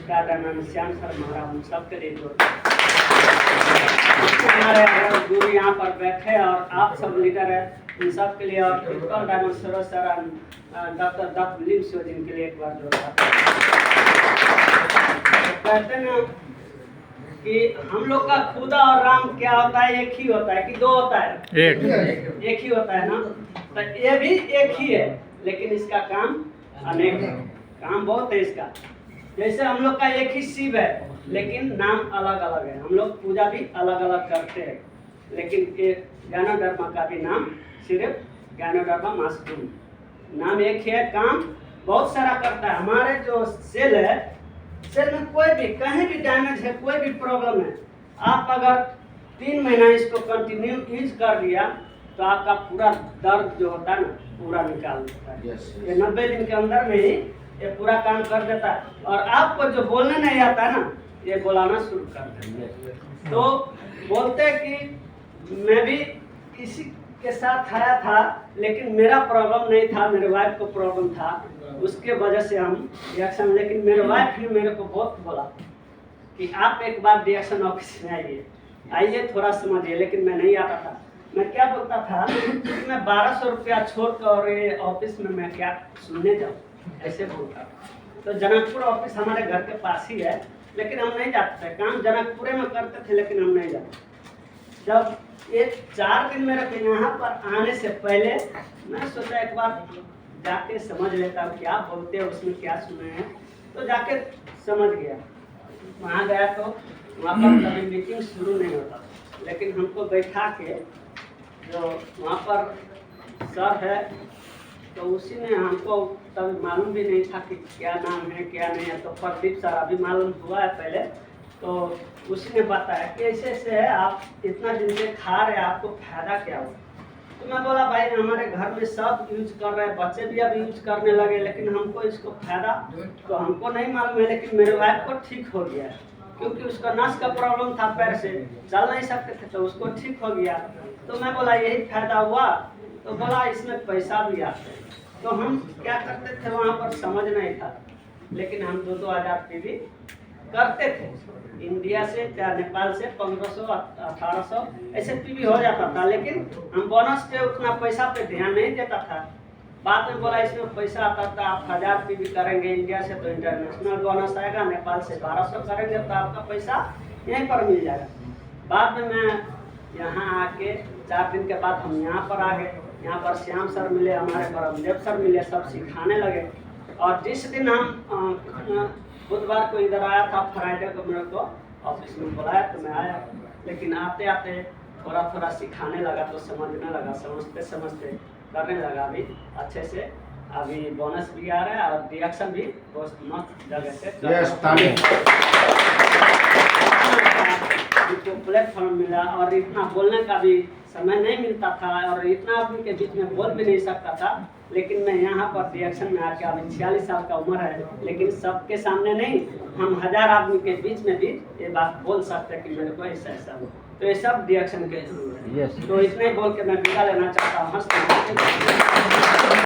Diamond Shyam sir महाराज हम सबके लिए जो हमारे गुरु यहाँ पर बैठे और आप सब लीडर है इन सब के लिए और principal diamond Saroj sir doctor Dutt William जिनके लिए एक बार जोड़ा कहते ना कि हम लोग का खुदा और राम क्या होता है, एक ही होता है कि दो होता है? एक ही होता है ना। तो ये भी एक ही है लेकिन इसका काम अनेक है, काम बहुत है इसका। जैसे हम लोग का एक ही शिव है लेकिन नाम अलग अलग है, हम लोग पूजा भी अलग अलग करते हैं, लेकिन एक ज्ञानोधर्मा का भी नाम सिर्फ ज्ञानोधर्मा मास्टूम, नाम एक ही है, काम बहुत सारा करता है। हमारे जो सेल है, सेल में कोई भी कहीं भी डैमेज है, कोई भी प्रॉब्लम है, आप अगर 3 महीना इसको कंटिन्यू यूज कर लिया तो आपका पूरा दर्द जो होता है ना पूरा निकाल देता है। ये 90 दिन के अंदर में ही ये पूरा काम कर देता है। और आपको जो बोलने नहीं आता है ना, ये बोलाना शुरू कर देता है। तो बोलते कि मैं भी किसी के साथ आया था लेकिन मेरा प्रॉब्लम नहीं था, मेरे वाइफ को प्रॉब्लम था, उसके वजह से हम रिएक्शन, लेकिन मेरे वाइफ भी मेरे को बहुत बोला कि आप एक बार रिएक्शन ऑफिस में आइए थोड़ा समझिए, लेकिन मैं नहीं आता था। मैं क्या बोलता था कि मैं 1200 रुपया छोड़ कर ये ऑफिस में मैं क्या सुनने जाऊँ, ऐसे बोलता था। तो जनकपुर ऑफिस हमारे घर के पास ही है लेकिन हम नहीं जाते थे, काम जनकपुरे में करते थे लेकिन हम नहीं जाते। जब ये 4 दिन मेरे को यहाँ पर आने से पहले मैं सोचा एक बार जाके समझ लेता हूँ क्या बोलते हैं, उसमें क्या सुने हैं। तो जाके समझ गया, वहाँ गया तो वहाँ पर कभी मीटिंग शुरू नहीं होता, लेकिन हमको बैठा के जो वहाँ पर सर है तो उसी ने हमको तब मालूम भी नहीं था कि क्या नाम है क्या नहीं है। तो प्रदीप सर अभी मालूम हुआ है पहले, तो उसी ने बताया कि ऐसे ऐसे है, आप इतना दिन से खा रहे हैं, आपको फायदा क्या हुआ। तो मैं बोला भाई हमारे घर में सब यूज कर रहे हैं, बच्चे भी अब यूज करने लगे, लेकिन हमको इसको फायदा तो हमको नहीं मालूम है, लेकिन मेरे वाइफ को ठीक हो गया है क्योंकि उसका नस का प्रॉब्लम था, पैर से चल नहीं सकते थे, तो उसको ठीक हो गया। तो मैं बोला यही फायदा हुआ। तो बोला इसमें पैसा भी आता है। तो हम क्या करते थे वहाँ पर समझ नहीं था, लेकिन हम 2-2 हज़ार पीवी करते थे इंडिया से या नेपाल से 1500-1800 ऐसे पीवी हो जाता था, लेकिन हम बोनस पे उतना पैसा पे ध्यान नहीं देता था। बाद में बोला इसमें पैसा आता था, आप 1000 पीवी करेंगे इंडिया से तो इंटरनेशनल बोनस आएगा, नेपाल से 1200 करेंगे तो आपका पैसा यहीं पर मिल जाएगा। बाद में मैं यहाँ आके 4 दिन के बाद हम यहाँ पर आ गए, यहाँ पर श्याम सर मिले, हमारे परमदेव सर मिले, सब सिखाने लगे। और जिस दिन हम बुधवार को इधर आया था, फ्राइडे को मेरे को ऑफिस में बुलाया तो मैं आया, लेकिन आते आते थोड़ा थोड़ा सिखाने लगा तो समझने लगा, समझते समझते करने लगा। अभी अच्छे से अभी बोनस भी आ रहा है और रिएक्शन भी बहुत मस्त जगह से प्लेटफॉर्म मिला। और इतना बोलने का भी समय नहीं मिलता था और इतना आदमी के बीच में बोल भी नहीं सकता था, लेकिन मैं यहाँ पर रिएक्शन में आके अभी 46 साल का उम्र है, लेकिन सबके सामने नहीं, हम 1000 आदमी के बीच में भी ये बात बोल सकते हैं कि मेरे को ऐसा ऐसा हो। तो ये सब रिएक्शन के थ्रू है। तो इतने बोल के मैं विदा लेना चाहता हूँ।